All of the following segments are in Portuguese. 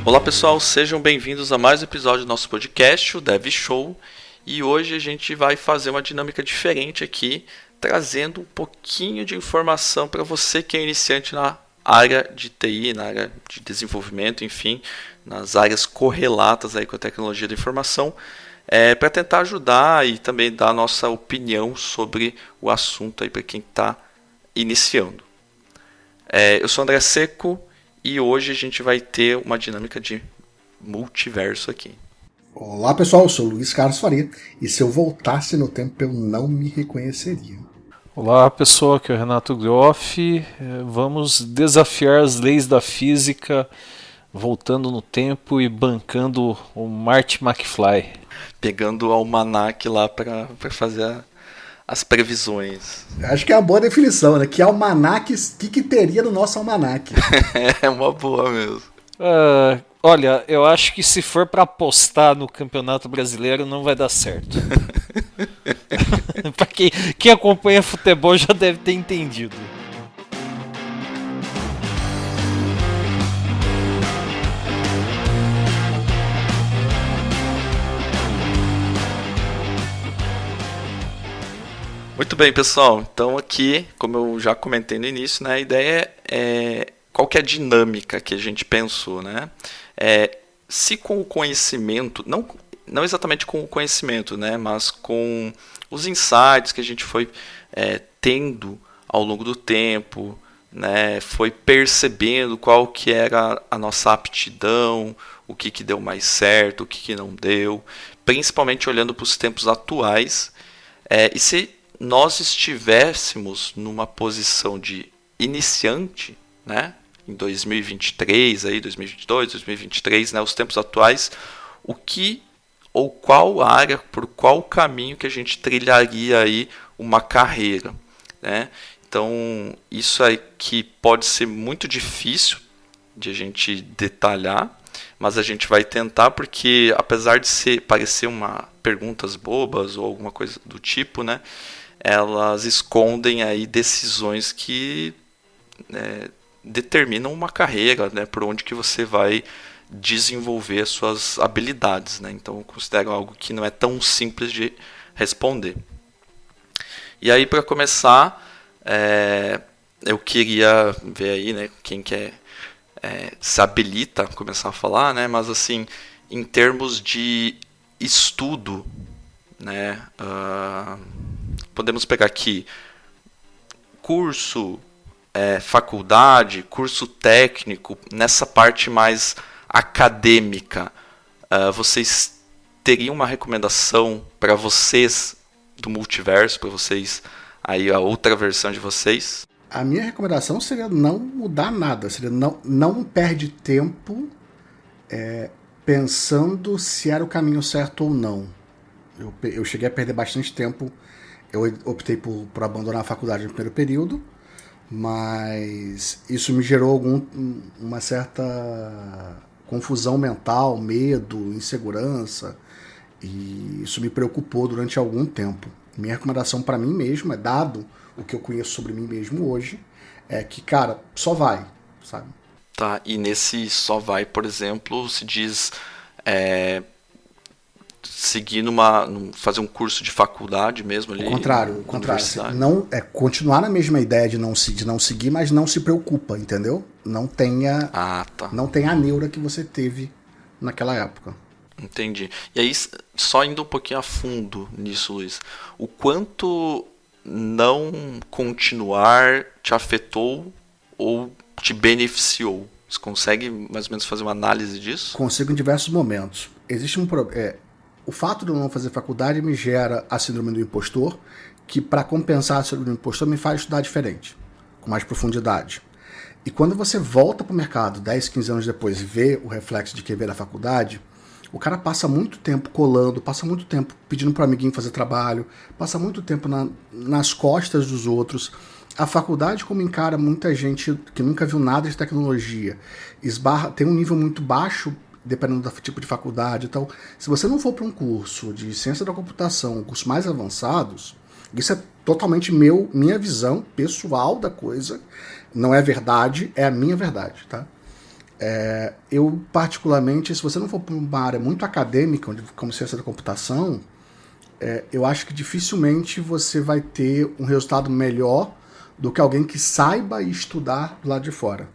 Olá pessoal, sejam bem-vindos a mais um episódio do nosso podcast, o Dev Show. E hoje a gente vai fazer uma dinâmica diferente aqui, trazendo um pouquinho de informação para você que é iniciante na área de TI, na área de desenvolvimento, enfim, nas áreas correlatas aí com a tecnologia da informação, para tentar ajudar e também dar a nossa opinião sobre o assunto aí para quem está iniciando. Eu sou André Seco. E hoje a gente vai ter uma dinâmica de multiverso aqui. Olá pessoal, eu sou o Luiz Carlos Faria e se eu voltasse no tempo eu não me reconheceria. Olá pessoal, aqui é o Renato Groff. Vamos desafiar as leis da física voltando no tempo e bancando o Marty McFly. Pegando o almanac lá para fazer as previsões. Acho que é uma boa definição, né? Que almanac, o que teria no nosso almanac? É uma boa mesmo. Olha, eu acho que se for para apostar no Campeonato Brasileiro não vai dar certo. Para quem acompanha futebol já deve ter entendido. Muito bem, pessoal. Então aqui, como eu já comentei no início, né, a ideia é qual que é a dinâmica que a gente pensou, né? Se com o conhecimento, não exatamente com o conhecimento, né, mas com os insights que a gente foi tendo ao longo do tempo, né, foi percebendo qual que era a nossa aptidão, o que deu mais certo, o que não deu, principalmente olhando para os tempos atuais, e se nós estivéssemos numa posição de iniciante, né, em 2023, aí, 2022, 2023, né, os tempos atuais, o que ou qual área, por qual caminho que a gente trilharia aí uma carreira, né? Então, isso aqui pode ser muito difícil de a gente detalhar, mas a gente vai tentar porque, apesar de parecer perguntas bobas ou alguma coisa do tipo, né, elas escondem aí decisões que determinam uma carreira, né, por onde que você vai desenvolver as suas habilidades, né? Então eu considero algo que não é tão simples de responder. E aí, para começar, eu queria ver aí, né, quem quer se habilita a começar a falar, né, mas assim, em termos de estudo, né, podemos pegar aqui curso, faculdade, curso técnico, nessa parte mais acadêmica. Vocês teriam uma recomendação para vocês do multiverso, para vocês, aí a outra versão de vocês? A minha recomendação seria não mudar nada, seria não perde tempo pensando se era o caminho certo ou não. Eu cheguei a perder bastante tempo. Eu optei por abandonar a faculdade no primeiro período, mas isso me gerou uma certa confusão mental, medo, insegurança, e isso me preocupou durante algum tempo. Minha recomendação para mim mesmo, dado o que eu conheço sobre mim mesmo hoje, é que, cara, só vai, sabe? Tá, e nesse só vai, por exemplo, se diz seguir fazer um curso de faculdade mesmo ali. O contrário. Não, continuar na mesma ideia de não seguir, mas não se preocupa, entendeu? Não tenha a neura que você teve naquela época. Entendi. E aí, só indo um pouquinho a fundo nisso, Luiz, o quanto não continuar te afetou ou te beneficiou? Você consegue mais ou menos fazer uma análise disso? Consigo em diversos momentos. Existe um problema. O fato de eu não fazer faculdade me gera a síndrome do impostor, que para compensar a síndrome do impostor me faz estudar diferente, com mais profundidade. E quando você volta para o mercado 10, 15 anos depois e vê o reflexo de quem veio da faculdade, o cara passa muito tempo colando, passa muito tempo pedindo para o amiguinho fazer trabalho, passa muito tempo nas costas dos outros. A faculdade, como encara muita gente que nunca viu nada de tecnologia, tem um nível muito baixo, dependendo do tipo de faculdade. Então, se você não for para um curso de ciência da computação, cursos mais avançados, isso é totalmente minha visão pessoal da coisa. Não é verdade, é a minha verdade, tá? Eu, particularmente, se você não for para uma área muito acadêmica, como ciência da computação, eu acho que dificilmente você vai ter um resultado melhor do que alguém que saiba estudar do lado de fora.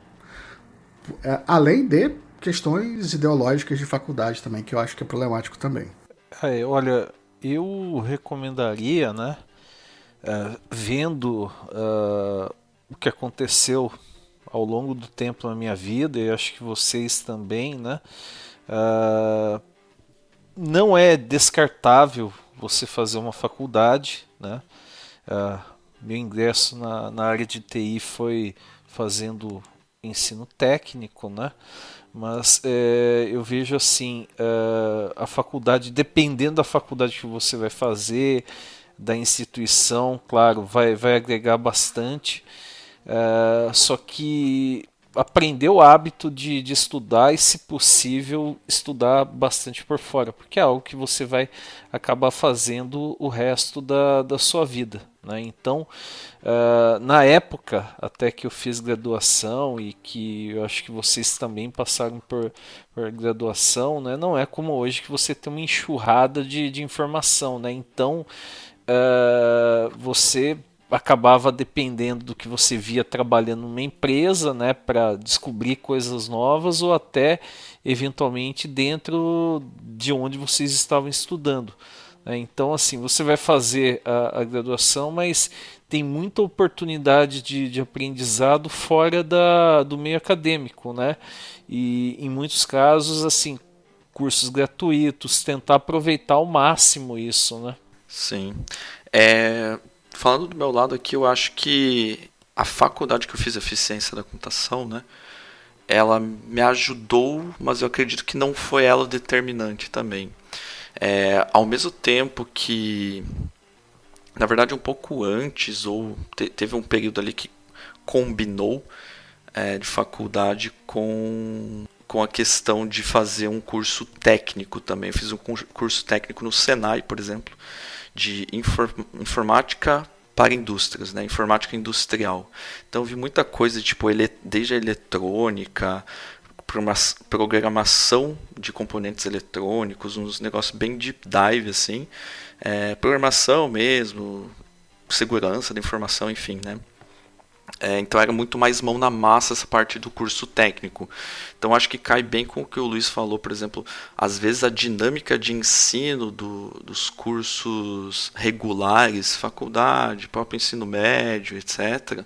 Além de questões ideológicas de faculdade também, que eu acho que é problemático também. Olha, eu recomendaria, né, vendo o que aconteceu ao longo do tempo na minha vida, e acho que vocês também, né, não é descartável você fazer uma faculdade, né? Meu ingresso na área de TI foi fazendo ensino técnico, né? Mas eu vejo assim, a faculdade, dependendo da faculdade que você vai fazer, da instituição, claro, vai agregar bastante. Só que aprender o hábito de estudar e, se possível, estudar bastante por fora, porque é algo que você vai acabar fazendo o resto da sua vida, né? Então, na época até que eu fiz graduação e que eu acho que vocês também passaram por graduação, né? Não é como hoje que você tem uma enxurrada de informação, né? Então, você acabava dependendo do que você via trabalhando numa empresa, né, para descobrir coisas novas, ou até eventualmente dentro de onde vocês estavam estudando, né? Então, assim, você vai fazer a graduação, mas tem muita oportunidade de aprendizado fora do meio acadêmico, né? E em muitos casos, assim, cursos gratuitos, tentar aproveitar ao máximo isso, né? Sim. Falando do meu lado aqui, eu acho que a faculdade que eu fiz ciência da computação, né? Ela me ajudou, mas eu acredito que não foi ela determinante também. Ao mesmo tempo que, na verdade, um pouco antes, ou teve um período ali que combinou de faculdade com a questão de fazer um curso técnico também. Eu fiz um curso técnico no Senai, por exemplo, de informática para indústrias, né? Informática industrial. Então eu vi muita coisa, tipo, desde a eletrônica, programação de componentes eletrônicos, uns negócios bem deep dive, assim, programação mesmo, segurança da informação, enfim, né? Então era muito mais mão na massa essa parte do curso técnico. Então acho que cai bem com o que o Luiz falou, por exemplo, às vezes a dinâmica de ensino dos cursos regulares, faculdade, próprio ensino médio, etc.,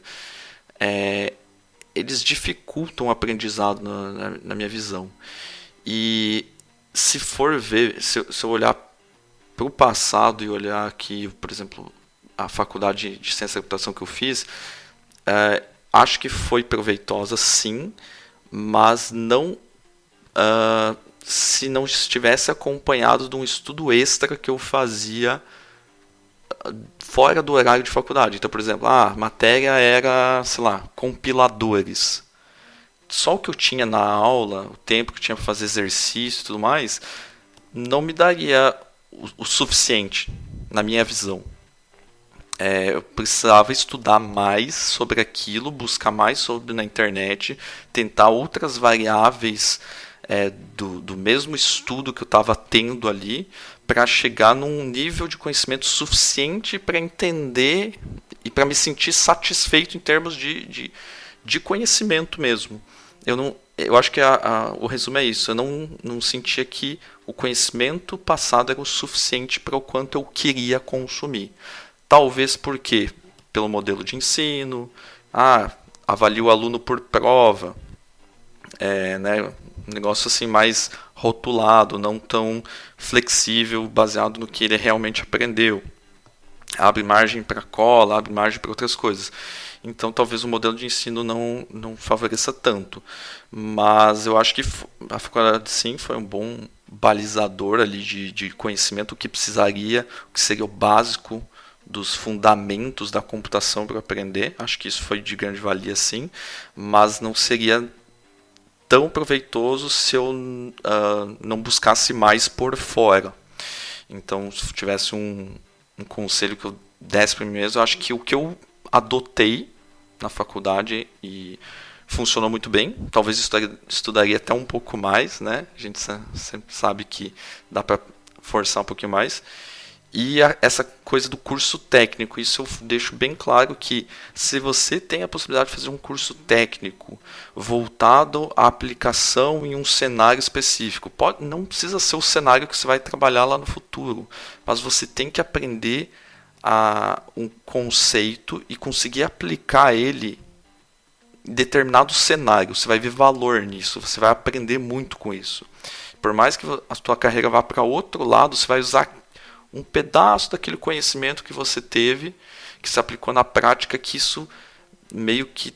eles dificultam o aprendizado na minha visão. E se for ver, se eu olhar para o passado e olhar aqui, por exemplo, a faculdade de ciência da computação que eu fiz, acho que foi proveitosa, sim, mas não se não estivesse acompanhado de um estudo extra que eu fazia fora do horário de faculdade. Então, por exemplo, a matéria era, sei lá, compiladores. Só o que eu tinha na aula, o tempo que eu tinha para fazer exercício e tudo mais, não me daria o suficiente, na minha visão. Eu precisava estudar mais sobre aquilo, buscar mais sobre na internet, tentar outras variáveis do mesmo estudo que eu estava tendo ali, para chegar num nível de conhecimento suficiente para entender e para me sentir satisfeito em termos de conhecimento mesmo. Eu acho que o resumo é isso. Eu não sentia que o conhecimento passado era o suficiente para o quanto eu queria consumir. Talvez porque, pelo modelo de ensino, avalia o aluno por prova, né, um negócio assim mais rotulado, não tão flexível, baseado no que ele realmente aprendeu. Abre margem para cola, abre margem para outras coisas. Então talvez o modelo de ensino não favoreça tanto. Mas eu acho que a faculdade sim foi um bom balizador ali de conhecimento, o que precisaria, o que seria o básico dos fundamentos da computação para aprender. Acho que isso foi de grande valia, sim, mas não seria tão proveitoso se eu não buscasse mais por fora. Então, se tivesse um conselho que eu desse para mim mesmo, eu acho que o que eu adotei na faculdade e funcionou muito bem. Talvez estudaria até um pouco mais, né? A gente sempre sabe que dá para forçar um pouquinho mais. E essa coisa do curso técnico, isso eu deixo bem claro que se você tem a possibilidade de fazer um curso técnico voltado à aplicação em um cenário específico, não precisa ser o cenário que você vai trabalhar lá no futuro, mas você tem que aprender um conceito e conseguir aplicar ele em determinado cenário. Você vai ver valor nisso, você vai aprender muito com isso. Por mais que a sua carreira vá para outro lado, você vai usar um pedaço daquele conhecimento que você teve, que se aplicou na prática, que isso meio que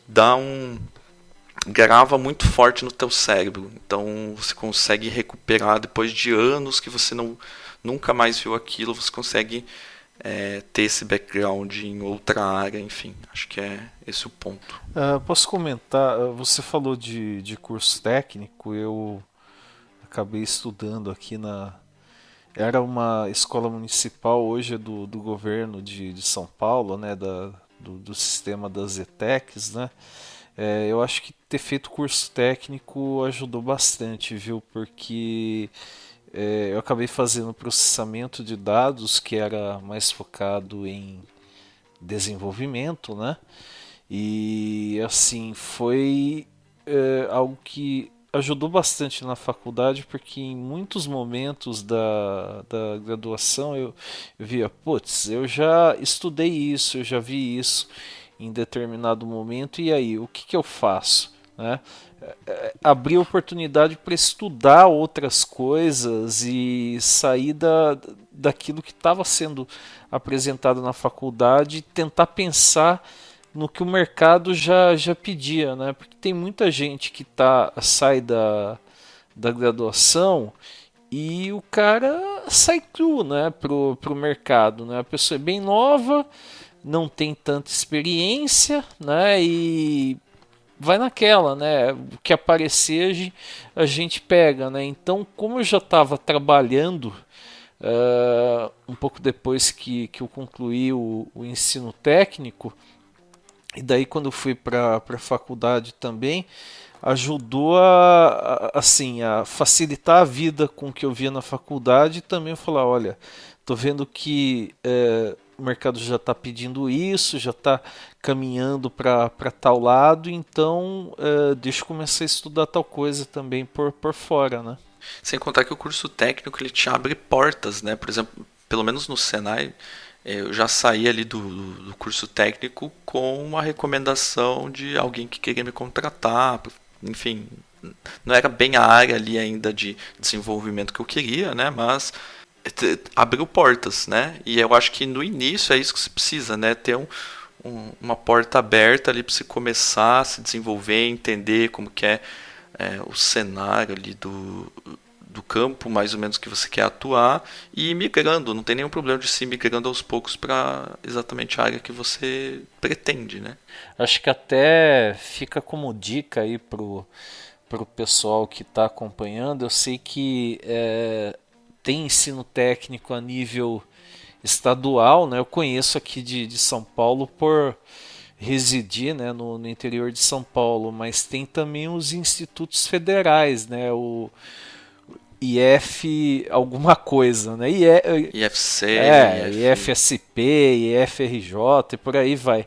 grava muito forte no teu cérebro. Então você consegue recuperar depois de anos que você nunca mais viu aquilo, você consegue ter esse background em outra área, enfim, acho que é esse o ponto. Posso comentar, você falou de curso técnico, eu acabei estudando aqui era uma escola municipal, hoje é do governo de São Paulo, né, do sistema das ETECs, né? Eu acho que ter feito curso técnico ajudou bastante, viu? Porque eu acabei fazendo processamento de dados, que era mais focado em desenvolvimento, né? E assim, foi algo que ajudou bastante na faculdade, porque em muitos momentos da graduação eu via, putz, eu já estudei isso, eu já vi isso em determinado momento, e aí, o que eu faço? Né? Abrir oportunidade para estudar outras coisas e sair daquilo que estava sendo apresentado na faculdade e tentar pensar no que o mercado já pedia, né? Porque tem muita gente que sai da graduação e o cara sai cru, né, pro mercado, né? A pessoa é bem nova, não tem tanta experiência, né? E vai naquela, né? O que aparecer a gente pega, né? Então, como eu já estava trabalhando um pouco depois que eu concluí o ensino técnico, e daí quando eu fui para a faculdade também, ajudou assim, a facilitar a vida com o que eu via na faculdade, e também eu falar, olha, tô vendo que o mercado já está pedindo isso, já está caminhando para tal lado, então deixa eu começar a estudar tal coisa também por fora, né? Sem contar que o curso técnico ele te abre portas, né? Por exemplo, pelo menos no Senai, eu já saí ali do curso técnico com uma recomendação de alguém que queria me contratar, enfim, não era bem a área ali ainda de desenvolvimento que eu queria, né? Mas abriu portas, né? E eu acho que no início é isso que você precisa, né? Ter uma porta aberta ali para você começar a se desenvolver, entender como que é o cenário ali do campo, mais ou menos, que você quer atuar, e ir migrando. Não tem nenhum problema de se ir migrando aos poucos para exatamente a área que você pretende, né? Acho que até fica como dica aí pro pessoal que está acompanhando. Eu sei que tem ensino técnico a nível estadual, né? Eu conheço aqui de São Paulo por residir, né, no interior de São Paulo, mas tem também os institutos federais, né? O IF alguma coisa, né? IFC, IFSP, IFRJ e por aí vai.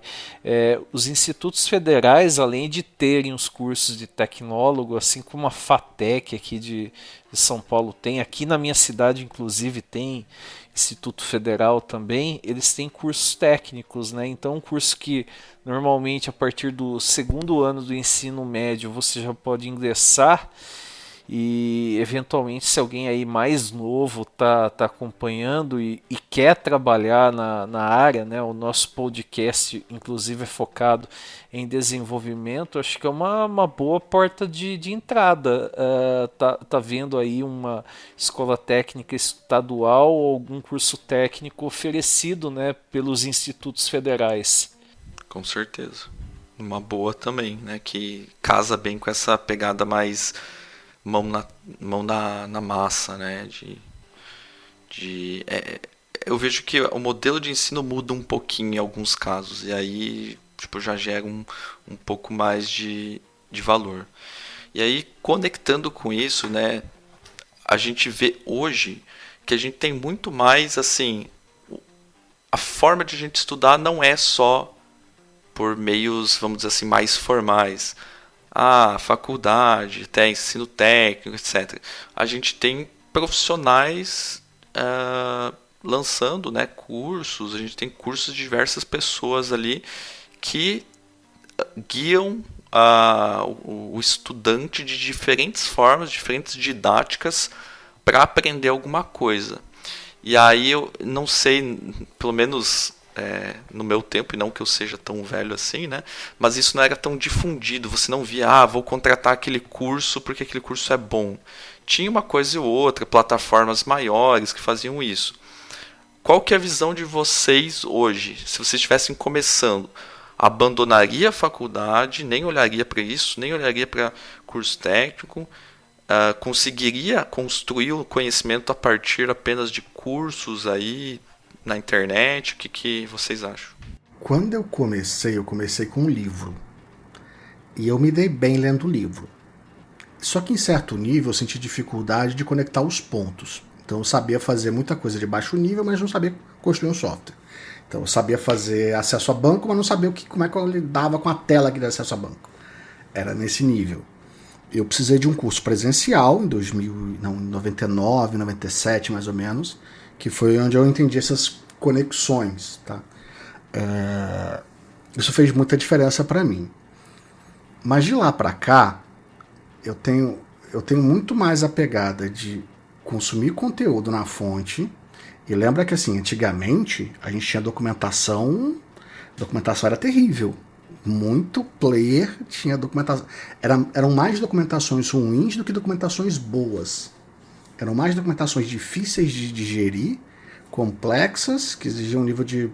Os institutos federais, além de terem os cursos de tecnólogo, assim como a FATEC aqui de São Paulo tem, aqui na minha cidade inclusive tem Instituto Federal também, eles têm cursos técnicos, né? Então um curso que normalmente a partir do segundo ano do ensino médio você já pode ingressar. E eventualmente, se alguém aí mais novo tá acompanhando e quer trabalhar na área, né, o nosso podcast inclusive é focado em desenvolvimento, acho que é uma boa porta de entrada. Tá vendo aí uma escola técnica estadual ou algum curso técnico oferecido, né, pelos institutos federais? Com certeza. Uma boa também, né? Que casa bem com essa pegada mais mão na massa, né? Eu vejo que o modelo de ensino muda um pouquinho em alguns casos, e aí tipo, já gera um pouco mais de valor. E aí, conectando com isso, né? A gente vê hoje que a gente tem muito mais, assim, a forma de a gente estudar não é só por meios, vamos dizer assim, mais formais. Faculdade, até ensino técnico, etc. A gente tem profissionais lançando, né, cursos, a gente tem cursos de diversas pessoas ali que guiam o estudante de diferentes formas, diferentes didáticas para aprender alguma coisa. E aí eu não sei, pelo menos no meu tempo, e não que eu seja tão velho assim, né? Mas isso não era tão difundido. Você não via, vou contratar aquele curso porque aquele curso é bom. Tinha uma coisa ou outra, plataformas maiores que faziam isso. Qual que é a visão de vocês hoje? Se vocês estivessem começando, abandonaria a faculdade, nem olharia para isso, nem olharia para curso técnico, conseguiria construir o conhecimento a partir apenas de cursos aí na internet? O que vocês acham? Quando eu comecei com um livro. E eu me dei bem lendo o livro. Só que em certo nível eu senti dificuldade de conectar os pontos. Então eu sabia fazer muita coisa de baixo nível, mas não sabia construir um software. Então eu sabia fazer acesso a banco, mas não sabia como é que eu lidava com a tela que dá acesso a banco. Era nesse nível. Eu precisei de um curso presencial em 99, 97 mais ou menos, que foi onde eu entendi essas conexões. Tá? Isso fez muita diferença para mim. Mas de lá para cá, eu tenho muito mais a pegada de consumir conteúdo na fonte. E lembra que assim, antigamente a gente tinha documentação era terrível. Muito player tinha documentação. Eram mais documentações ruins do que documentações boas. Eram mais documentações difíceis de digerir, complexas, que exigiam um nível de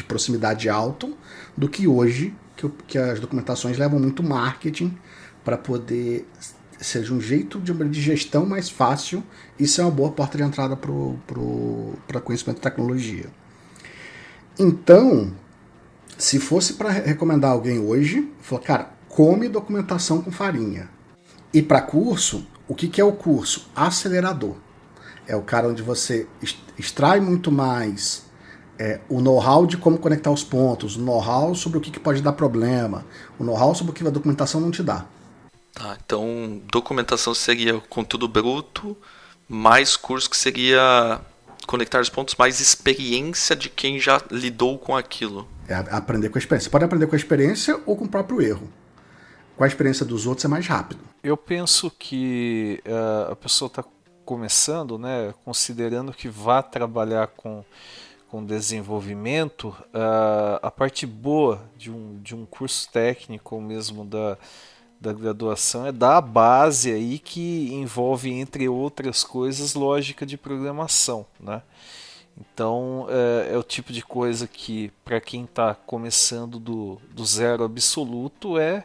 proximidade alto, do que hoje, que as documentações levam muito marketing para poder seja um jeito de gestão mais fácil. Isso é uma boa porta de entrada para conhecimento de tecnologia. Então, se fosse para recomendar alguém hoje, eu falo, cara, come documentação com farinha. E para curso, o que é o curso? Acelerador. É o cara onde você extrai muito mais o know-how de como conectar os pontos, o know-how sobre o que pode dar problema, o know-how sobre o que a documentação não te dá. Tá, então documentação seria conteúdo bruto, mais curso que seria conectar os pontos, mais experiência de quem já lidou com aquilo. Aprender com a experiência. Você pode aprender com a experiência ou com o próprio erro. Com a experiência dos outros é mais rápido. Eu penso que a pessoa está começando, né, considerando que vai trabalhar com desenvolvimento, a parte boa de um curso técnico ou mesmo da graduação é dar a base aí que envolve, entre outras coisas, lógica de programação, né? Então é o tipo de coisa que para quem está começando do zero absoluto é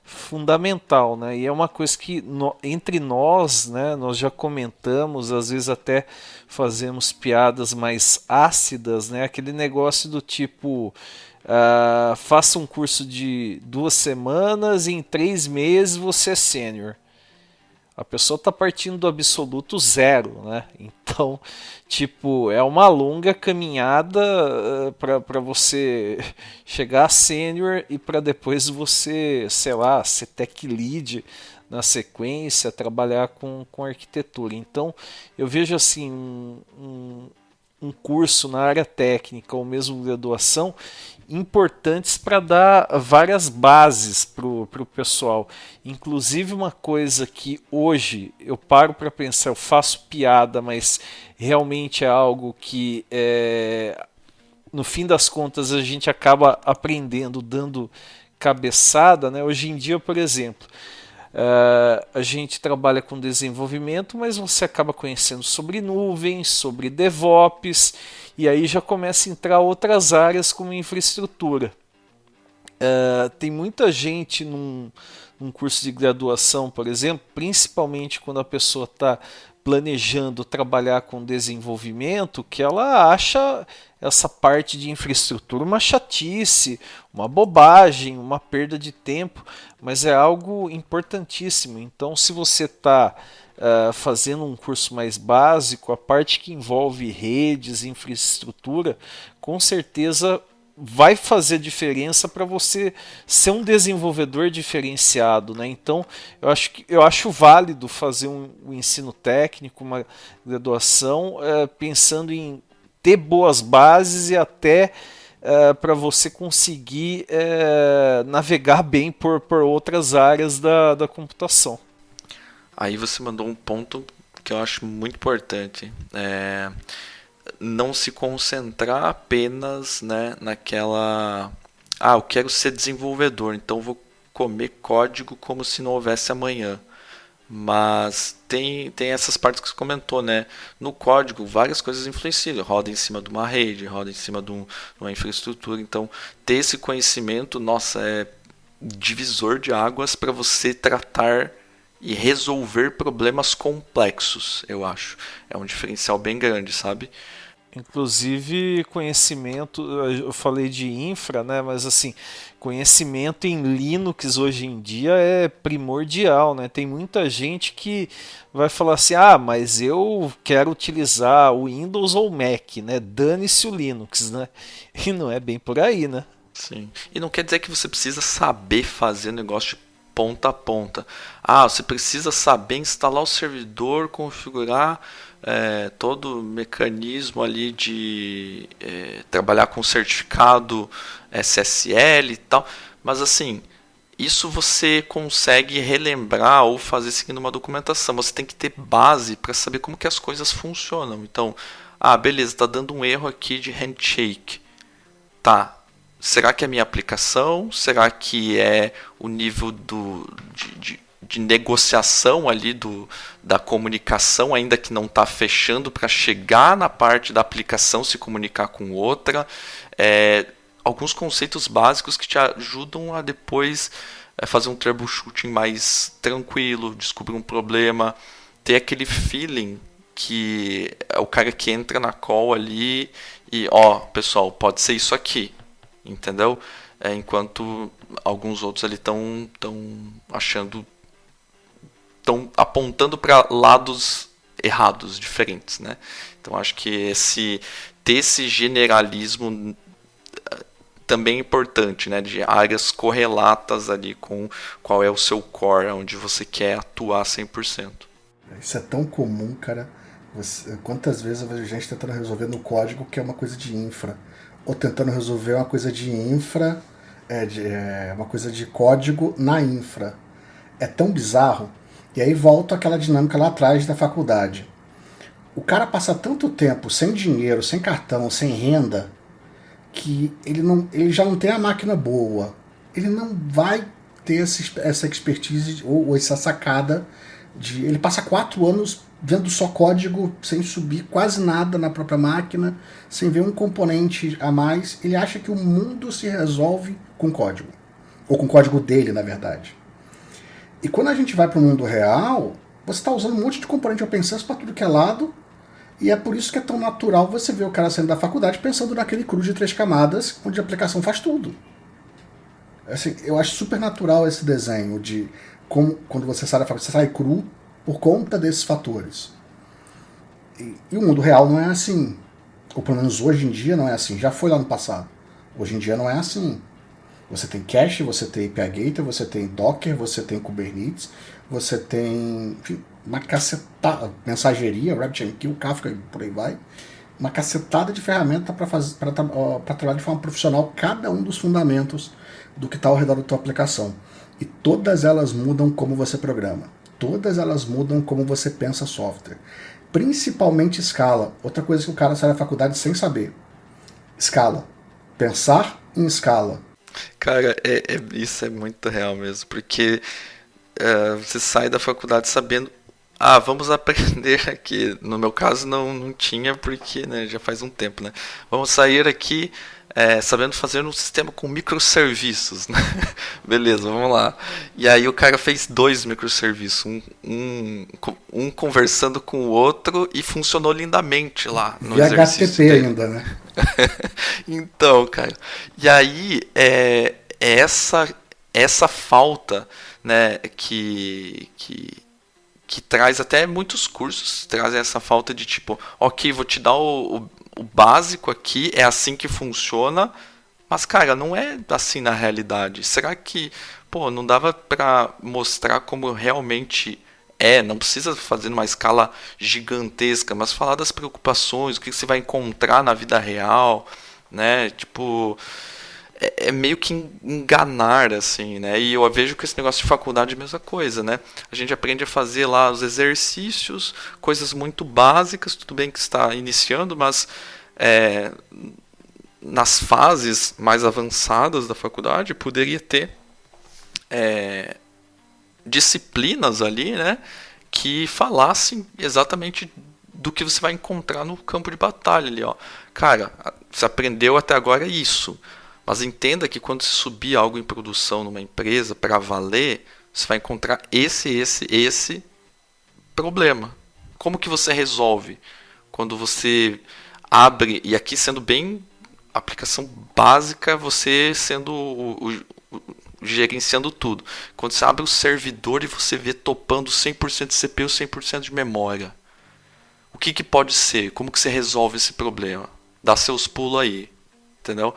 fundamental, né? E é uma coisa que entre nós, né, nós já comentamos, às vezes até fazemos piadas mais ácidas, né? Aquele negócio do tipo faça um curso de 2 semanas e em 3 meses você é sênior. A pessoa está partindo do absoluto zero, né? Então, tipo, é uma longa caminhada para você chegar a sênior e para depois você, sei lá, ser tech lead na sequência, trabalhar com arquitetura. Então, eu vejo assim um curso na área técnica ou mesmo graduação importantes para dar várias bases para o pessoal. Inclusive uma coisa que hoje eu paro para pensar, eu faço piada, mas realmente é algo que no fim das contas a gente acaba aprendendo, dando cabeçada, né? Hoje em dia, por exemplo, a gente trabalha com desenvolvimento, mas você acaba conhecendo sobre nuvens, sobre DevOps, e aí já começa a entrar outras áreas como infraestrutura. tem muita gente num curso de graduação, por exemplo, principalmente quando a pessoa está planejando trabalhar com desenvolvimento, que ela acha essa parte de infraestrutura uma chatice, uma bobagem, uma perda de tempo, mas é algo importantíssimo. Então, se você está fazendo um curso mais básico, a parte que envolve redes, infraestrutura, com certeza vai fazer diferença para você ser um desenvolvedor diferenciado, né? Então eu acho válido fazer um ensino técnico, uma graduação, pensando em ter boas bases e até para você conseguir navegar bem por outras áreas da computação. Aí você mandou um ponto que eu acho muito importante. Não se concentrar apenas, né, naquela... Ah, eu quero ser desenvolvedor, então vou comer código como se não houvesse amanhã. Mas tem essas partes que você comentou, né? No código, várias coisas influenciam. Roda em cima de uma rede, roda em cima de uma infraestrutura. Então, ter esse conhecimento, nossa, é divisor de águas para você tratar e resolver problemas complexos, eu acho. É um diferencial bem grande, sabe? Inclusive conhecimento, eu falei de infra, né? Mas assim, conhecimento em Linux hoje em dia é primordial, né? Tem muita gente que vai falar assim, mas eu quero utilizar o Windows ou o Mac, né? Dane-se o Linux, né? E não é bem por aí, né? Sim. E não quer dizer que você precisa saber fazer negócio de ponta a ponta. Você precisa saber instalar o servidor, configurar todo o mecanismo ali de trabalhar com certificado SSL e tal. Mas assim, isso você consegue relembrar ou fazer seguindo uma documentação. Você tem que ter base para saber como que as coisas funcionam. Então, beleza, está dando um erro aqui de handshake. Tá. Será que é a minha aplicação? Será que é o nível de negociação ali da comunicação, ainda que não está fechando, para chegar na parte da aplicação se comunicar com outra? Alguns conceitos básicos que te ajudam a depois fazer um troubleshooting mais tranquilo, descobrir um problema, ter aquele feeling que é o cara que entra na call ali e, pessoal, pode ser isso aqui. Entendeu? Enquanto alguns outros ali estão achando, estão apontando para lados errados, diferentes, né? Então acho que ter esse generalismo também é importante, né? De áreas correlatas ali com qual é o seu core, onde você quer atuar 100%. Isso é tão comum, cara. Quantas vezes eu vejo gente tentando resolver no código que é uma coisa de infra, ou tentando resolver uma coisa de infra, uma coisa de código na infra. É tão bizarro. E aí volta aquela dinâmica lá atrás da faculdade. O cara passa tanto tempo sem dinheiro, sem cartão, sem renda, que ele já não tem a máquina boa. Ele não vai ter essa expertise ou essa sacada de... Ele passa 4 anos vendo só código, sem subir quase nada na própria máquina, sem ver um componente a mais. Ele acha que o mundo se resolve com código. Ou com o código dele, na verdade. E quando a gente vai para o mundo real, você está usando um monte de componente open source para tudo que é lado, e é por isso que é tão natural você ver o cara saindo da faculdade pensando naquele cru de 3 camadas, onde a aplicação faz tudo. Assim, eu acho super natural esse desenho de como, quando você sai da faculdade, você sai cru por conta desses fatores. E o mundo real não é assim. Ou pelo menos hoje em dia não é assim. Já foi lá no passado. Hoje em dia não é assim. Você tem cache, você tem API Gateway, você tem Docker, você tem Kubernetes, você tem, enfim, uma cacetada, mensageria, RabbitMQ, Kafka e por aí vai. Uma cacetada de ferramenta para trabalhar de forma profissional cada um dos fundamentos do que está ao redor da tua aplicação. E todas elas mudam como você programa. Todas elas mudam como você pensa software. Principalmente escala. Outra coisa que o cara sai da faculdade sem saber. Escala. Pensar em escala. Cara, isso é muito real mesmo. Porque você sai da faculdade sabendo... vamos aprender aqui. No meu caso não tinha porque, né, já faz um tempo, né? Vamos sair aqui sabendo fazer um sistema com microserviços, né? Beleza, vamos lá. E aí o cara fez 2 microserviços, um conversando com o outro e funcionou lindamente lá no Via exercício HTTP dele. ainda, né? Então, cara. E aí é essa falta, né, que traz até muitos cursos, trazem essa falta de tipo, ok, vou te dar o básico aqui, é assim que funciona, mas cara, não é assim na realidade. Será que, pô, não dava pra mostrar como realmente não precisa fazer numa escala gigantesca, mas falar das preocupações, o que você vai encontrar na vida real, né? Tipo, é meio que enganar, assim, né? E eu vejo que esse negócio de faculdade é a mesma coisa, né? A gente aprende a fazer lá os exercícios, coisas muito básicas, tudo bem que está iniciando, mas é, nas fases mais avançadas da faculdade poderia ter disciplinas ali, né? Que falassem exatamente do que você vai encontrar no campo de batalha ali, ó. Cara, você aprendeu até agora isso. Mas entenda que quando você subir algo em produção numa empresa para valer, você vai encontrar esse problema. Como que você resolve? Quando você abre, e aqui sendo bem aplicação básica, você sendo gerenciando tudo. Quando você abre o servidor e você vê topando 100% de CPU, 100% de memória. O que pode ser? Como que você resolve esse problema? Dá seus pulos aí, entendeu?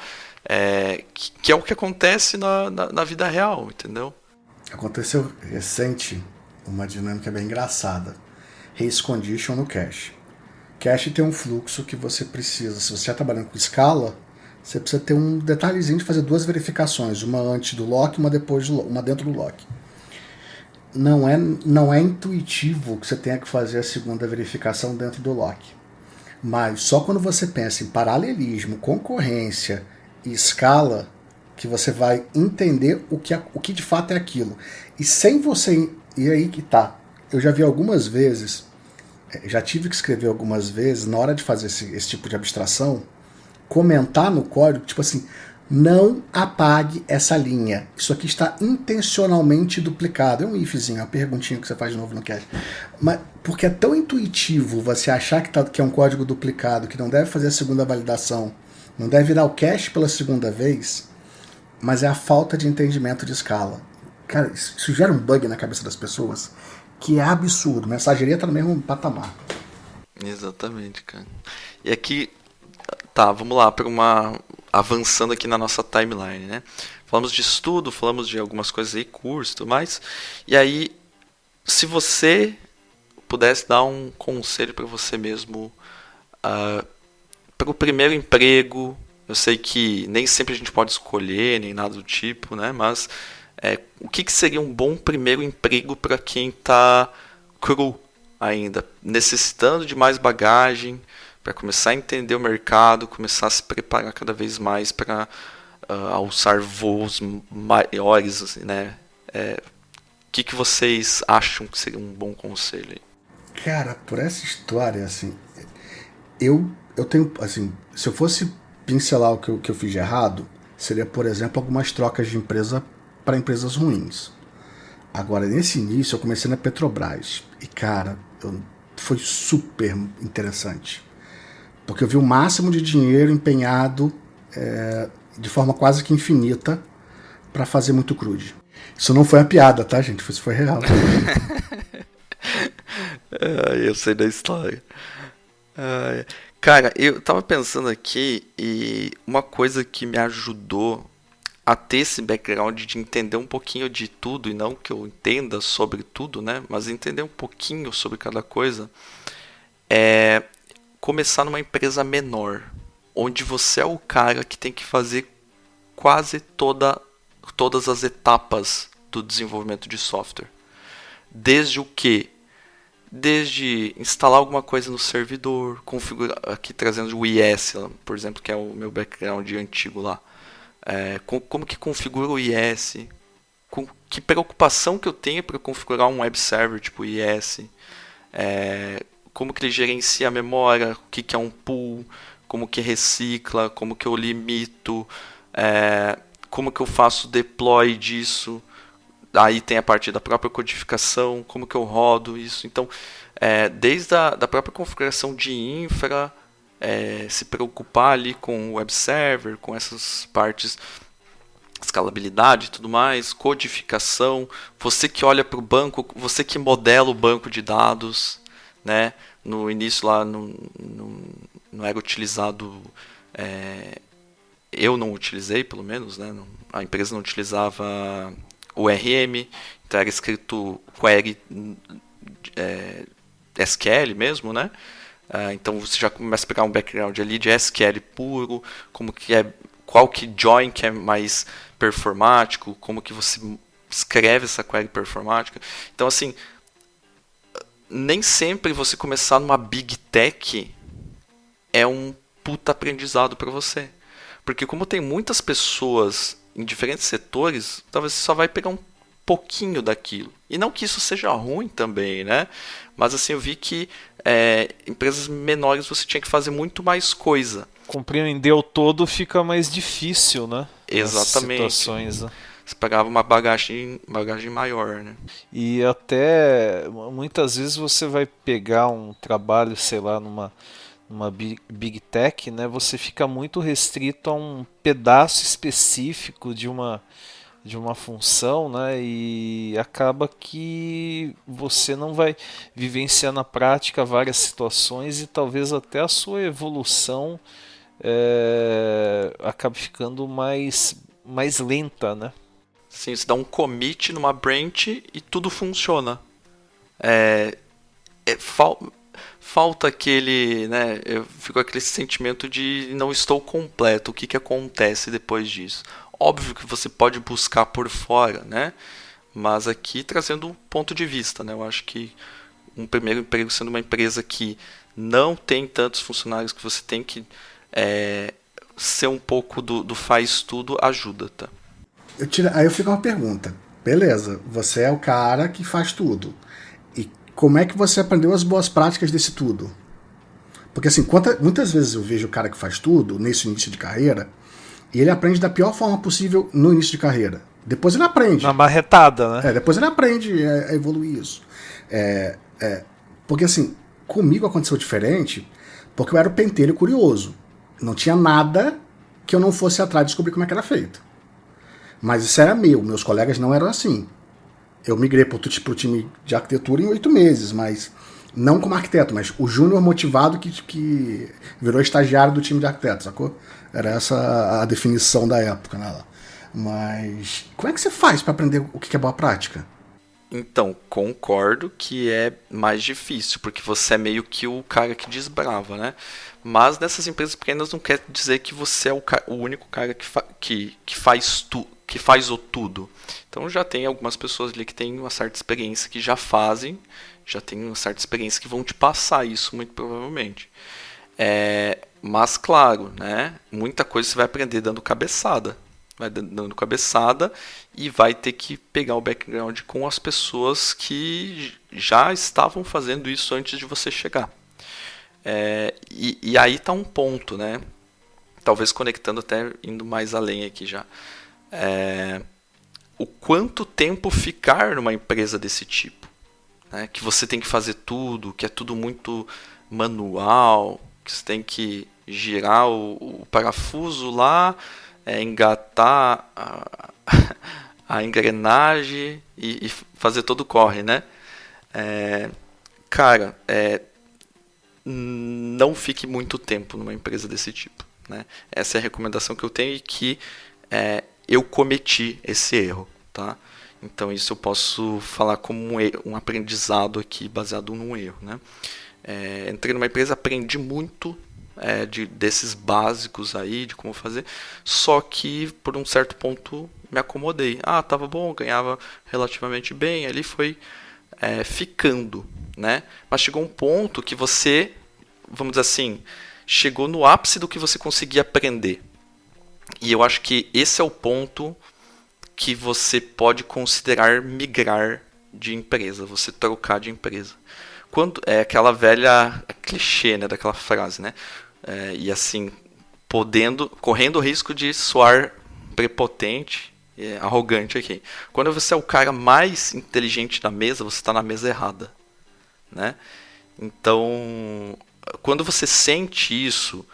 Que é o que acontece na vida real, entendeu? Aconteceu recente uma dinâmica bem engraçada. Race condition no cache. Cache tem um fluxo que você precisa, se você está trabalhando com escala, você precisa ter um detalhezinho de fazer 2 verificações, uma antes do lock e uma dentro do lock. Não é intuitivo que você tenha que fazer a segunda verificação dentro do lock. Mas só quando você pensa em paralelismo, concorrência e escala, que você vai entender o que de fato é aquilo. E sem você... E aí que tá. Eu já vi algumas vezes, já tive que escrever algumas vezes, na hora de fazer esse tipo de abstração, comentar no código, tipo assim, não apague essa linha. Isso aqui está intencionalmente duplicado. É um ifzinho, uma perguntinha que você faz de novo no cache. Mas porque é tão intuitivo você achar que é um código duplicado, que não deve fazer a segunda validação, não deve virar o cache pela segunda vez, mas é a falta de entendimento de escala. Cara, isso gera um bug na cabeça das pessoas que é absurdo. Mensageria tá no mesmo patamar. Exatamente, cara. E aqui, vamos lá para avançando aqui na nossa timeline, né? Falamos de estudo, falamos de algumas coisas aí, curso e tudo mais. E aí, se você pudesse dar um conselho para você mesmo para o primeiro emprego, eu sei que nem sempre a gente pode escolher, nem nada do tipo, né? Mas o que seria um bom primeiro emprego para quem está cru ainda, necessitando de mais bagagem, para começar a entender o mercado, começar a se preparar cada vez mais para alçar voos maiores, assim, né? O que vocês acham que seria um bom conselho aí? Cara, por essa história, assim, eu tenho, assim, se eu fosse pincelar o que eu fiz de errado, seria, por exemplo, algumas trocas de empresa para empresas ruins. Agora, nesse início, eu comecei na Petrobras. E, cara, foi super interessante. Porque eu vi o máximo de dinheiro empenhado de forma quase que infinita para fazer muito crude. Isso não foi uma piada, tá, gente? Isso foi real. Eu sei da história. Cara, eu tava pensando aqui e uma coisa que me ajudou a ter esse background de entender um pouquinho de tudo, e não que eu entenda sobre tudo, né? Mas entender um pouquinho sobre cada coisa, é começar numa empresa menor, onde você é o cara que tem que fazer quase todas as etapas do desenvolvimento de software. Desde o que? Desde instalar alguma coisa no servidor, configurar, aqui trazendo o IS, por exemplo, que é o meu background antigo lá. Como que configura o IS? Que preocupação que eu tenho para configurar um web server tipo IS? Como que ele gerencia a memória? O que é um pool? como que recicla, como que eu limito, como que eu faço deploy disso. Aí tem a parte da própria codificação, como que eu rodo isso. Então, desde da própria configuração de infra, se preocupar ali com o web server, com essas partes, escalabilidade e tudo mais, codificação, você que olha para o banco, você que modela o banco de dados, né? No início lá não era utilizado, eu não utilizei pelo menos, né? A empresa não utilizava o RM, então era escrito query SQL mesmo, né? Então você já começa a pegar um background ali de SQL puro, qual que join que é mais performático, como que você escreve essa query performática. Então assim, nem sempre você começar numa big tech é um puta aprendizado para você. Porque como tem muitas pessoas em diferentes setores, talvez você só vai pegar um pouquinho daquilo. E não que isso seja ruim também, né? Mas assim, eu vi que empresas menores você tinha que fazer muito mais coisa. Compreender o todo fica mais difícil, né? Exatamente. Nas situações, né? Você pagava uma bagagem maior, né? E até muitas vezes você vai pegar um trabalho, sei lá, numa big tech, né? Você fica muito restrito a um pedaço específico de uma função, né? E acaba que você não vai vivenciar na prática várias situações e talvez até a sua evolução acabe ficando mais lenta, né? Sim, você dá um commit numa branch e tudo funciona. Falta aquele, né? Eu fico com aquele sentimento de não estou completo. O que acontece depois disso? Óbvio que você pode buscar por fora, né? Mas aqui trazendo um ponto de vista, né? Eu acho que um primeiro emprego sendo uma empresa que não tem tantos funcionários, que você tem que ser um pouco do faz tudo, ajuda, tá? Aí eu fico uma pergunta. Beleza, você é o cara que faz tudo. E como é que você aprendeu as boas práticas desse tudo? Porque assim, muitas vezes eu vejo o cara que faz tudo nesse início de carreira e ele aprende da pior forma possível no início de carreira. Depois ele aprende. Na marretada, né? Depois ele aprende a evoluir isso. Porque assim, comigo aconteceu diferente porque eu era o pentelho curioso. Não tinha nada que eu não fosse atrás de descobrir como é que era feito. Mas isso era meu, meus colegas não eram assim. Eu migrei pro time de arquitetura em 8 meses, mas não como arquiteto, mas o júnior motivado que virou estagiário do time de arquitetos, sacou? Era essa a definição da época, né? Mas como é que você faz para aprender o que é boa prática? Então, concordo que é mais difícil, porque você é meio que o cara que desbrava, né? Mas nessas empresas pequenas não quer dizer que você é o único cara que faz o tudo. Então já tem algumas pessoas ali que têm uma certa experiência, que já fazem, já tem uma certa experiência que vão te passar isso, muito provavelmente. Mas claro, né? Muita coisa você vai aprender dando cabeçada. Vai dando cabeçada e vai ter que pegar o background com as pessoas que já estavam fazendo isso antes de você chegar. E aí está um ponto, né? Talvez conectando até indo mais além aqui já. O quanto tempo ficar numa empresa desse tipo, né? Que você tem que fazer tudo, que é tudo muito manual, que você tem que girar o parafuso lá, engatar a engrenagem e fazer todo o corre, né? Cara, não fique muito tempo numa empresa desse tipo, né? Essa é a recomendação que eu tenho e que eu cometi esse erro, tá? Então isso eu posso falar como um aprendizado aqui baseado num erro, né? Entrei numa empresa, aprendi muito desses básicos aí, de como fazer, só que por um certo ponto me acomodei. Tava bom, ganhava relativamente bem, ali foi ficando, né? Mas chegou um ponto que você, vamos dizer assim, chegou no ápice do que você conseguia aprender. E eu acho que esse é o ponto que você pode considerar migrar de empresa, você trocar de empresa. Quando é aquela velha clichê, né, daquela frase, né? e assim, correndo o risco de soar prepotente, arrogante aqui. Quando você é o cara mais inteligente da mesa, você está na mesa errada, né? Então, quando você sente isso,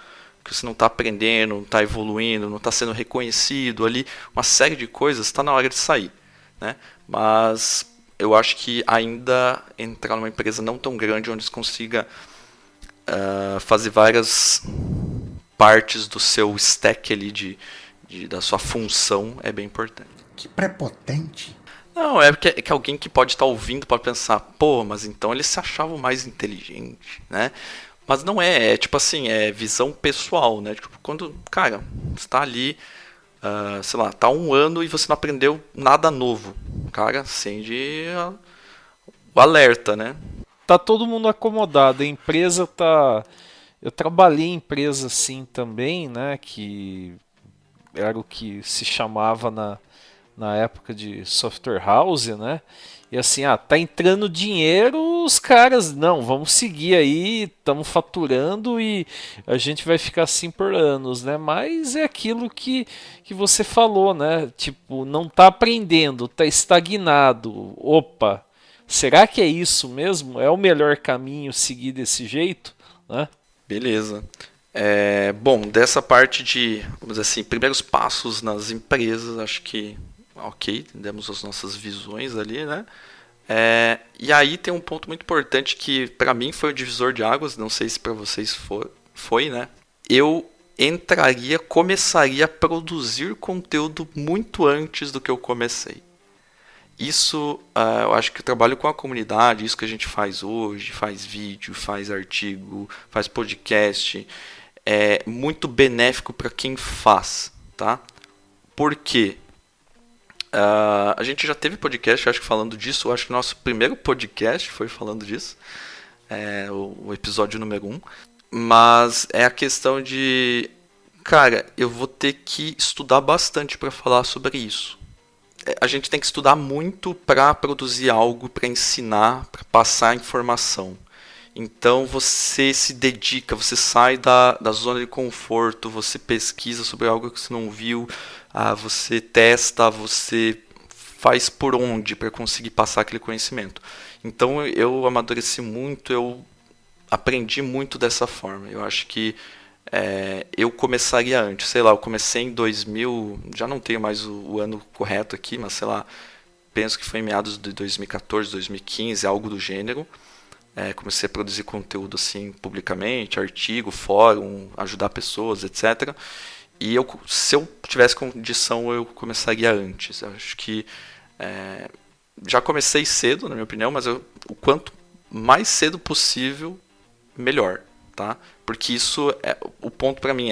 que você não está aprendendo, não está evoluindo, não está sendo reconhecido ali, uma série de coisas, está na hora de sair, né? Mas eu acho que ainda entrar numa empresa não tão grande, onde você consiga fazer várias partes do seu stack ali da sua função, é bem importante. Que prepotente. Não, é que alguém que pode estar ouvindo pode pensar, pô, mas então ele se achava o mais inteligente, né? Mas não é tipo assim, é visão pessoal, né? Tipo, quando, cara, você tá ali, sei lá, tá 1 ano e você não aprendeu nada novo. Cara, acende o alerta, né? Tá todo mundo acomodado, a empresa tá... Eu trabalhei em empresa assim também, né, que era o que se chamava na época de software house, né? E assim, tá entrando dinheiro, os caras, não, vamos seguir aí, estamos faturando e a gente vai ficar assim por anos, né? Mas é aquilo que você falou, né? Tipo, não tá aprendendo, tá estagnado. Opa, será que é isso mesmo? É o melhor caminho seguir desse jeito, né? Beleza. Bom, dessa parte de, vamos dizer assim, primeiros passos nas empresas, acho que ok, demos as nossas visões ali, né? E aí tem um ponto muito importante que para mim foi o divisor de águas, não sei se para vocês foi, né? Eu começaria a produzir conteúdo muito antes do que eu comecei. Isso, eu acho que o trabalho com a comunidade, isso que a gente faz hoje, faz vídeo, faz artigo, faz podcast, é muito benéfico para quem faz, tá? Por quê? A gente já teve podcast, acho que falando disso. Eu acho que o nosso primeiro podcast foi falando disso, o episódio número 1. Mas é a questão de, cara, eu vou ter que estudar bastante para falar sobre isso. A gente tem que estudar muito para produzir algo, para ensinar, para passar informação. Então você se dedica, você sai da zona de conforto, você pesquisa sobre algo que você não viu, você testa, você faz por onde para conseguir passar aquele conhecimento. Então eu amadureci muito, eu aprendi muito dessa forma. Eu acho que eu começaria antes, sei lá, eu comecei em 2000, já não tenho mais o ano correto aqui, mas sei lá, penso que foi em meados de 2014, 2015, algo do gênero. Comecei a produzir conteúdo assim publicamente, artigo, fórum, ajudar pessoas, etc. E se eu tivesse condição, eu começaria antes. Eu acho que já comecei cedo, na minha opinião, mas o quanto mais cedo possível, melhor, tá? Porque isso o ponto para mim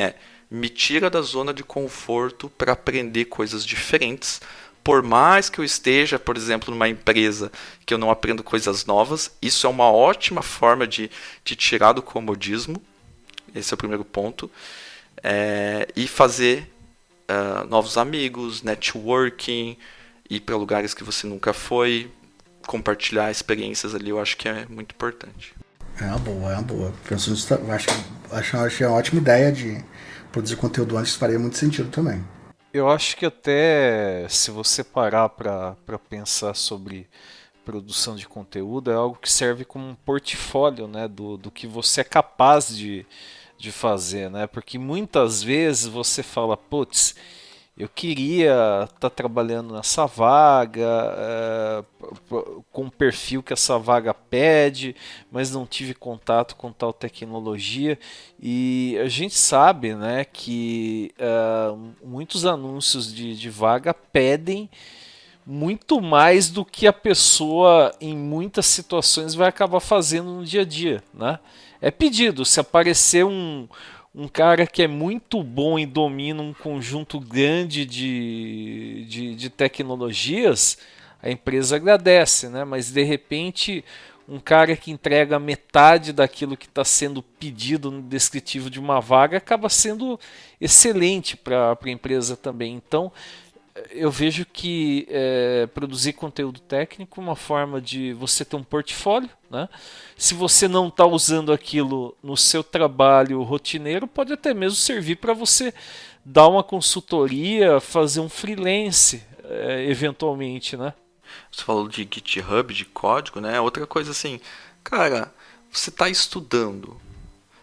me tira da zona de conforto para aprender coisas diferentes. Por mais que eu esteja, por exemplo, numa empresa que eu não aprendo coisas novas, isso é uma ótima forma de tirar do comodismo. Esse é o primeiro ponto. E fazer novos amigos, networking, ir para lugares que você nunca foi, compartilhar experiências ali, eu acho que é muito importante. É uma boa. Penso nisso, acho uma ótima ideia de produzir conteúdo antes, faria muito sentido também. Eu acho que até se você parar para pensar sobre produção de conteúdo, é algo que serve como um portfólio, né, do que você é capaz de fazer, né? Porque muitas vezes você fala, putz, eu queria estar trabalhando nessa vaga, com o perfil que essa vaga pede, mas não tive contato com tal tecnologia. E a gente sabe, né, que muitos anúncios de vaga pedem muito mais do que a pessoa, em muitas situações, vai acabar fazendo no dia a dia, né? É pedido, se aparecer um cara que é muito bom e domina um conjunto grande de tecnologias, a empresa agradece, né? Mas de repente um cara que entrega metade daquilo que está sendo pedido no descritivo de uma vaga acaba sendo excelente para a empresa também. Então eu vejo que produzir conteúdo técnico é uma forma de você ter um portfólio, né? Se você não está usando aquilo no seu trabalho rotineiro, pode até mesmo servir para você dar uma consultoria, fazer um freelance, eventualmente, né? Você falou de GitHub, de código, né? Outra coisa assim, cara, você está estudando.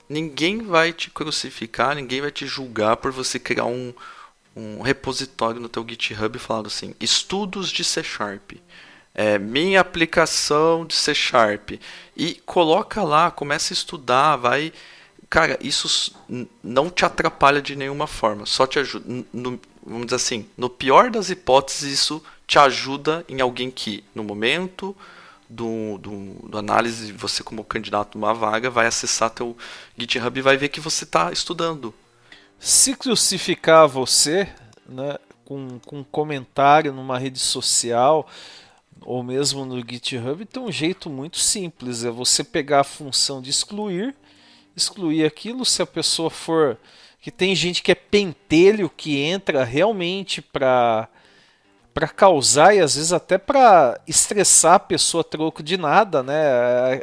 Ninguém vai te crucificar, ninguém vai te julgar por você criar um repositório no teu GitHub falando assim, estudos de C Sharp, minha aplicação de C Sharp, e coloca lá, começa a estudar, vai... Cara, isso não te atrapalha de nenhuma forma, só te ajuda. Vamos dizer assim, no pior das hipóteses, isso te ajuda em alguém que, no momento do análise, você como candidato a uma vaga, vai acessar teu GitHub e vai ver que você está estudando. Se crucificar você, né, com um comentário numa rede social ou mesmo no GitHub, tem um jeito muito simples, é você pegar a função de excluir aquilo. Se a pessoa for... que tem gente que é pentelho, que entra realmente para causar e às vezes até para estressar a pessoa a troco de nada, né?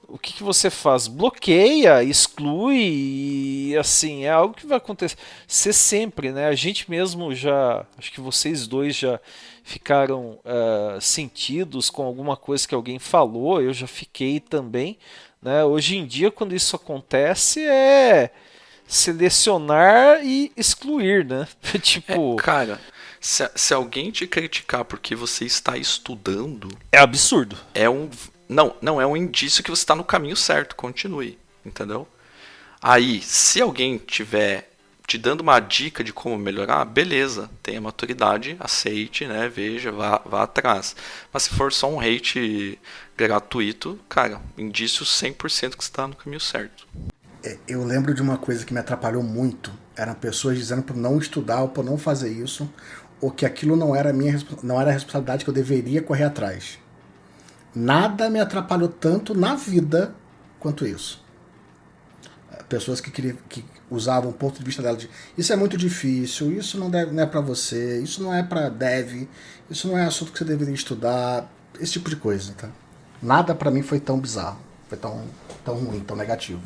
O que você faz? Bloqueia, exclui, e assim, é algo que vai acontecer sempre, né? A gente mesmo já, acho que vocês dois já ficaram sentidos com alguma coisa que alguém falou, eu já fiquei também, né? Hoje em dia, quando isso acontece, é selecionar e excluir, né? Tipo, Cara, se alguém te criticar porque você está estudando, é absurdo. não é um indício que você está no caminho certo. Continue, entendeu? Aí, se alguém tiver te dando uma dica de como melhorar, beleza, tenha maturidade, aceite, né? Veja, vá atrás. Mas se for só um hate gratuito, cara, indício 100% que você está no caminho certo. Eu lembro de uma coisa que me atrapalhou muito. Eram pessoas dizendo para não estudar ou para não fazer isso, ou que aquilo não era a responsabilidade que eu deveria correr atrás. Nada me atrapalhou tanto na vida quanto isso. Pessoas que usavam o ponto de vista dela de isso é muito difícil, isso não é para você, isso não é para dev, isso não é assunto que você deveria estudar, esse tipo de coisa, tá? Nada para mim foi tão bizarro, foi tão ruim, tão negativo.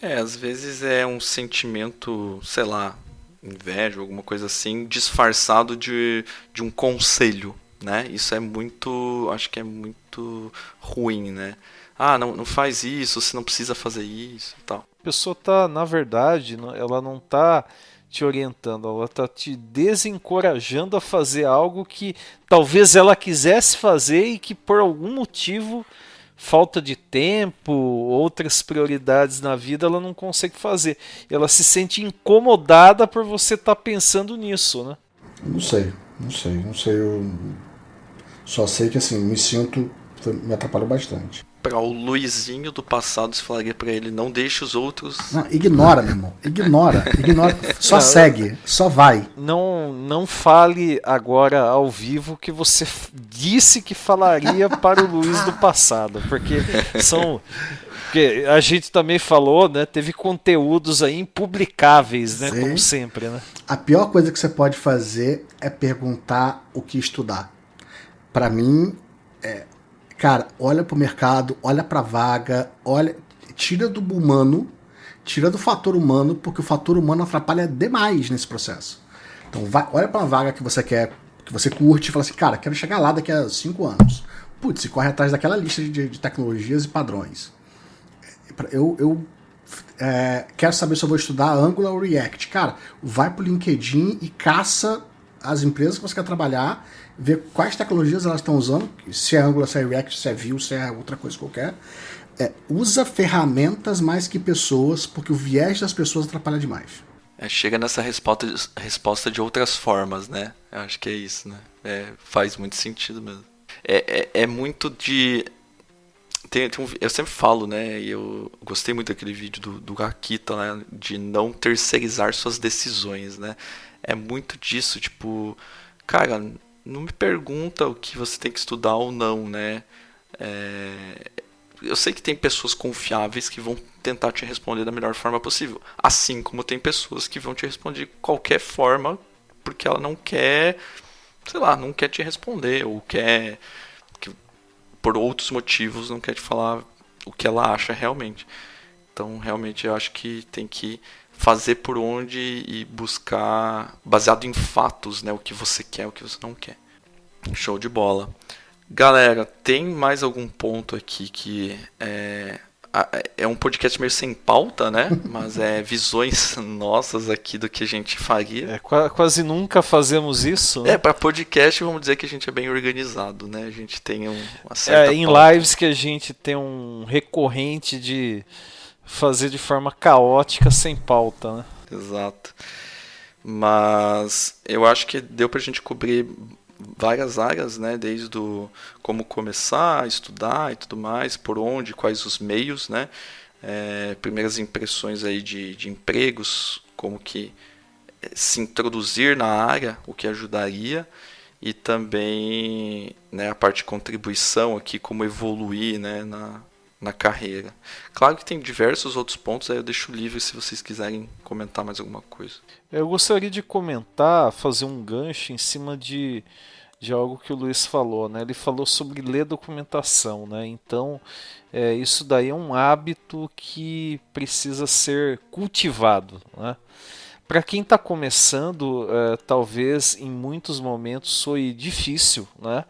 Às vezes é um sentimento, sei lá, inveja, alguma coisa assim, disfarçado de um conselho, né? Isso é muito, acho que é muito ruim, né? Não faz isso, você não precisa fazer isso e tal. A pessoa tá, na verdade, ela não tá te orientando, ela tá te desencorajando a fazer algo que talvez ela quisesse fazer e que por algum motivo, falta de tempo, outras prioridades na vida, ela não consegue fazer. Ela se sente incomodada por você estar pensando nisso, né? Não sei. Eu só sei que assim, me atrapalhou bastante. Para o Luizinho do passado, você falaria para ele, não deixe os outros... Não, ignora, meu irmão. Ignora. Só não, segue. Só vai. Não fale agora ao vivo que você disse que falaria para o Luiz do passado. Porque a gente também falou, né? Teve conteúdos aí impublicáveis, né? Sim. Como sempre, né? A pior coisa que você pode fazer é perguntar o que estudar. Para mim, cara, olha pro mercado, olha pra vaga, tira do humano, tira do fator humano, porque o fator humano atrapalha demais nesse processo. Então olha pra uma vaga que você quer, que você curte e fala assim, cara, quero chegar lá daqui a 5 anos. Putz, e corre atrás daquela lista de tecnologias e padrões. Eu quero saber se eu vou estudar Angular ou React. Cara, vai pro LinkedIn e caça as empresas que você quer trabalhar, ver quais tecnologias elas estão usando, se é Angular, se é React, se é Vue, se é outra coisa qualquer. Usa ferramentas mais que pessoas, porque o viés das pessoas atrapalha demais. Chega nessa resposta de outras formas, né? Eu acho que é isso, né? Faz muito sentido mesmo. É muito de... eu sempre falo, né? E eu gostei muito daquele vídeo do Akita, né? De não terceirizar suas decisões, né? É muito disso, tipo... Cara, não me pergunta o que você tem que estudar ou não, né? Eu sei que tem pessoas confiáveis que vão tentar te responder da melhor forma possível. Assim como tem pessoas que vão te responder de qualquer forma, porque ela não quer sei lá, não quer te responder, ou quer, que, por outros motivos, não quer te falar o que ela acha realmente. Então, realmente, eu acho que tem que fazer por onde e buscar, baseado em fatos, né, o que você quer, o que você não quer. Show de bola. Galera, tem mais algum ponto aqui que é um podcast meio sem pauta, né? Mas é visões nossas aqui do que a gente faria. Quase nunca fazemos isso, né? Para podcast, vamos dizer que a gente é bem organizado, né? A gente tem uma certa em pauta. lives que a gente tem um recorrente de fazer de forma caótica, sem pauta, né? Exato. Mas eu acho que deu pra gente cobrir várias áreas, né? Desde como começar a estudar e tudo mais, por onde, quais os meios, né? Primeiras impressões aí de empregos, como que se introduzir na área, o que ajudaria, e também, né, a parte de contribuição aqui, como evoluir, né, na carreira. Claro que tem diversos outros pontos, aí eu deixo livre se vocês quiserem comentar mais alguma coisa. Eu gostaria de comentar, fazer um gancho em cima de algo que o Luiz falou, né? Ele falou sobre ler documentação, né? Então, isso daí é um hábito que precisa ser cultivado, né? Para quem está começando, talvez em muitos momentos soe difícil, né?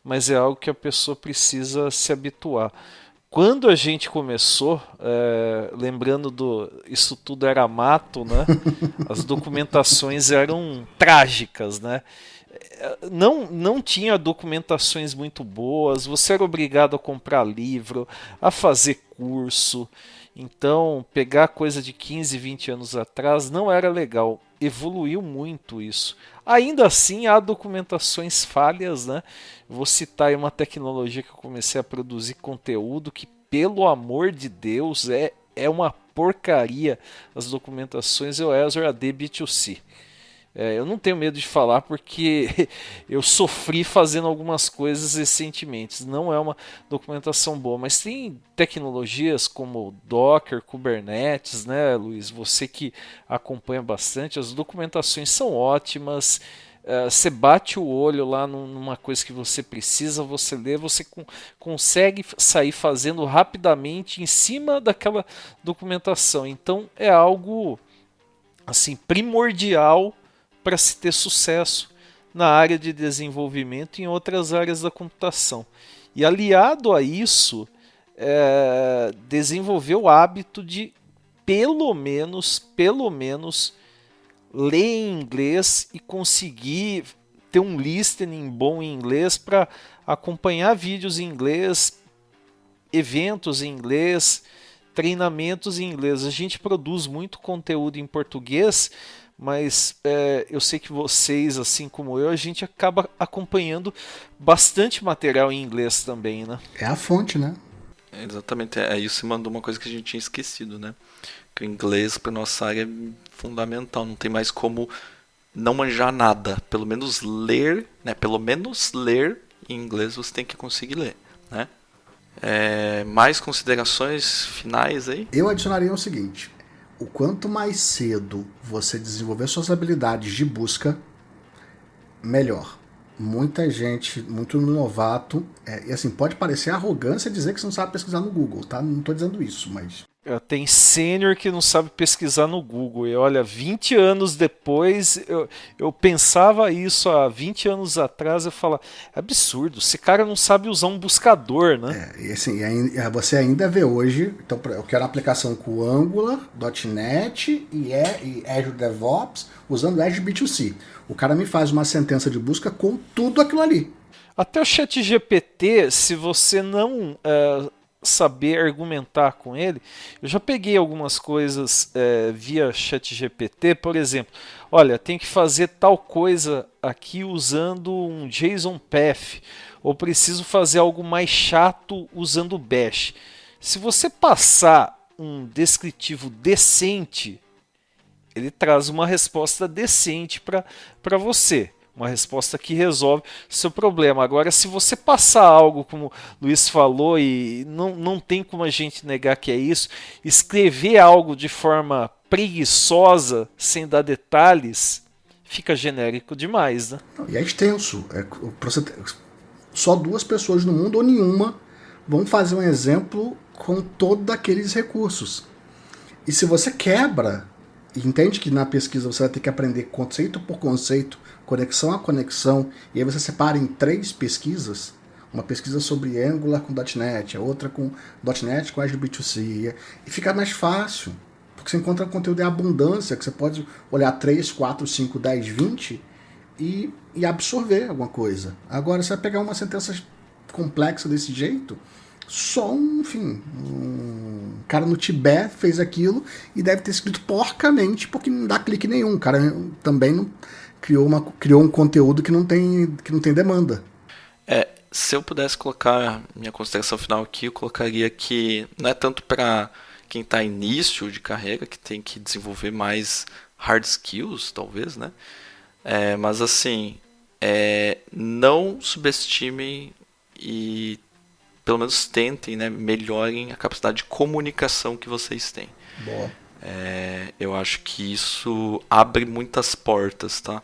Mas é algo que a pessoa precisa se habituar. Quando a gente começou, lembrando isso tudo era mato, né? As documentações eram trágicas, né? Não tinha documentações muito boas, você era obrigado a comprar livro, a fazer curso. Então, pegar coisa de 15, 20 anos atrás não era legal. Evoluiu muito isso. Ainda assim, há documentações falhas, né? Vou citar aí uma tecnologia que eu comecei a produzir conteúdo que, pelo amor de Deus, é uma porcaria. As documentações é o Azure AD B2C. Eu não tenho medo de falar porque eu sofri fazendo algumas coisas recentemente. Não é uma documentação boa, mas tem tecnologias como Docker, Kubernetes, né, Luiz? Você que acompanha bastante, as documentações são ótimas. Você bate o olho lá numa coisa que você precisa, você lê, você consegue sair fazendo rapidamente em cima daquela documentação. Então é algo assim primordial para se ter sucesso na área de desenvolvimento e em outras áreas da computação. E aliado a isso, desenvolver o hábito de pelo menos ler em inglês e conseguir ter um listening bom em inglês para acompanhar vídeos em inglês, eventos em inglês, treinamentos em inglês. A gente produz muito conteúdo em português, mas eu sei que vocês, assim como eu, a gente acaba acompanhando bastante material em inglês também, né? É a fonte, né? Exatamente, isso se mandou uma coisa que a gente tinha esquecido, né? Que o inglês para nossa área é fundamental, não tem mais como não manjar nada, pelo menos ler, né? Pelo menos ler em inglês você tem que conseguir ler, né? Mais considerações finais aí? Eu adicionaria o seguinte: o quanto mais cedo você desenvolver suas habilidades de busca, melhor. Muita gente, muito novato, e assim, pode parecer arrogância dizer que você não sabe pesquisar no Google, tá? Não estou dizendo isso, mas... Tem sênior que não sabe pesquisar no Google. E olha, 20 anos depois, eu pensava isso há 20 anos atrás, eu falava, é absurdo, esse cara não sabe usar um buscador, né? E assim, você ainda vê hoje, então eu quero uma aplicação com Angular, .NET e Azure DevOps, usando Azure B2C. O cara me faz uma sentença de busca com tudo aquilo ali. Até o ChatGPT, se você não... saber argumentar com ele. Eu já peguei algumas coisas via ChatGPT, por exemplo, olha, tem que fazer tal coisa aqui usando um JSON Path, ou preciso fazer algo mais chato usando Bash. Se você passar um descritivo decente, ele traz uma resposta decente para você. Uma resposta que resolve seu problema. Agora, se você passar algo, como o Luiz falou, e não tem como a gente negar que é isso, escrever algo de forma preguiçosa, sem dar detalhes, fica genérico demais, né? E é extenso. Só 2 pessoas no mundo ou nenhuma vão fazer um exemplo com todos aqueles recursos. E se você quebra, e entende que na pesquisa você vai ter que aprender conceito por conceito, conexão a conexão, e aí você separa em 3 pesquisas, uma pesquisa sobre Angular com .NET, a outra com .NET com Azure B2C, e fica mais fácil, porque você encontra conteúdo em abundância, que você pode olhar 3, 4, 5, 10, 20 e absorver alguma coisa. Agora, você vai pegar uma sentença complexa desse jeito, só um cara no Tibete fez aquilo e deve ter escrito porcamente, porque não dá clique nenhum. O cara também não criou um conteúdo que não tem demanda. Se eu pudesse colocar minha consideração final aqui, eu colocaria que não é tanto para quem está início de carreira, que tem que desenvolver mais hard skills, talvez, né? Mas assim, não subestimem e pelo menos tentem, né, melhorem a capacidade de comunicação que vocês têm. Boa. Eu acho que isso abre muitas portas, tá?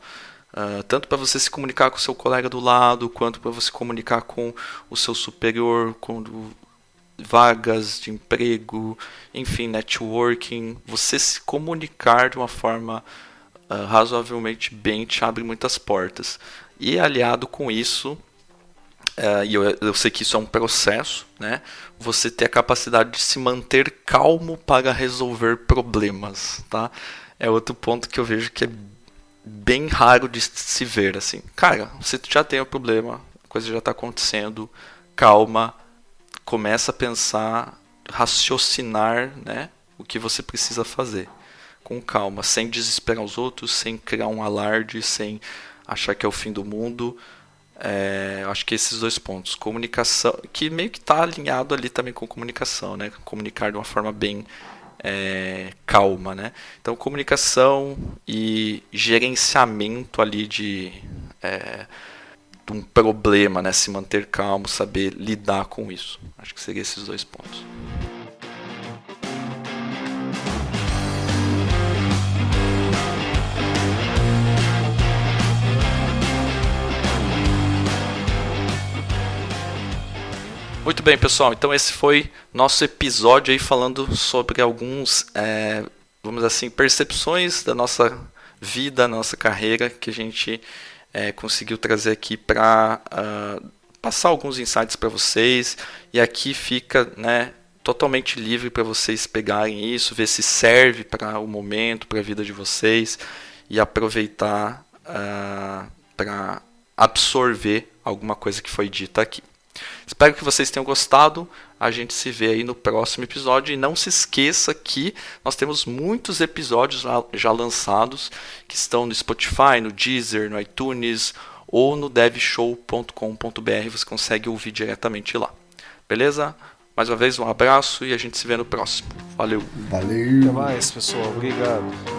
Tanto para você se comunicar com o seu colega do lado, quanto para você comunicar com o seu superior, com vagas de emprego, enfim, networking. Você se comunicar de uma forma razoavelmente bem te abre muitas portas. E aliado com isso, e eu sei que isso é um processo, né? Você ter a capacidade de se manter calmo para resolver problemas, tá? É outro ponto que eu vejo que é bem raro de se ver, assim. Cara, você já tem um problema, a coisa já está acontecendo, calma, começa a pensar, raciocinar, né, o que você precisa fazer, com calma, sem desesperar os outros, sem criar um alarde, sem achar que é o fim do mundo. Eu acho que esses 2 pontos, comunicação, que meio que está alinhado ali também com comunicação, né, comunicar de uma forma bem calma, né? Então, comunicação e gerenciamento ali de um problema, né? Se manter calmo, saber lidar com isso. Acho que seriam esses 2 pontos. Muito bem, pessoal. Então esse foi nosso episódio aí falando sobre alguns, vamos dizer assim, percepções da nossa vida, nossa carreira, que a gente conseguiu trazer aqui para passar alguns insights para vocês. E aqui fica, né, totalmente livre para vocês pegarem isso, ver se serve para o momento, para a vida de vocês e aproveitar para absorver alguma coisa que foi dita aqui. Espero que vocês tenham gostado. A gente se vê aí no próximo episódio. E não se esqueça que nós temos muitos episódios já lançados que estão no Spotify, no Deezer, no iTunes ou no devshow.com.br. Você consegue ouvir diretamente lá. Beleza? Mais uma vez, um abraço e a gente se vê no próximo. Valeu! Valeu! Até mais, pessoal. Obrigado.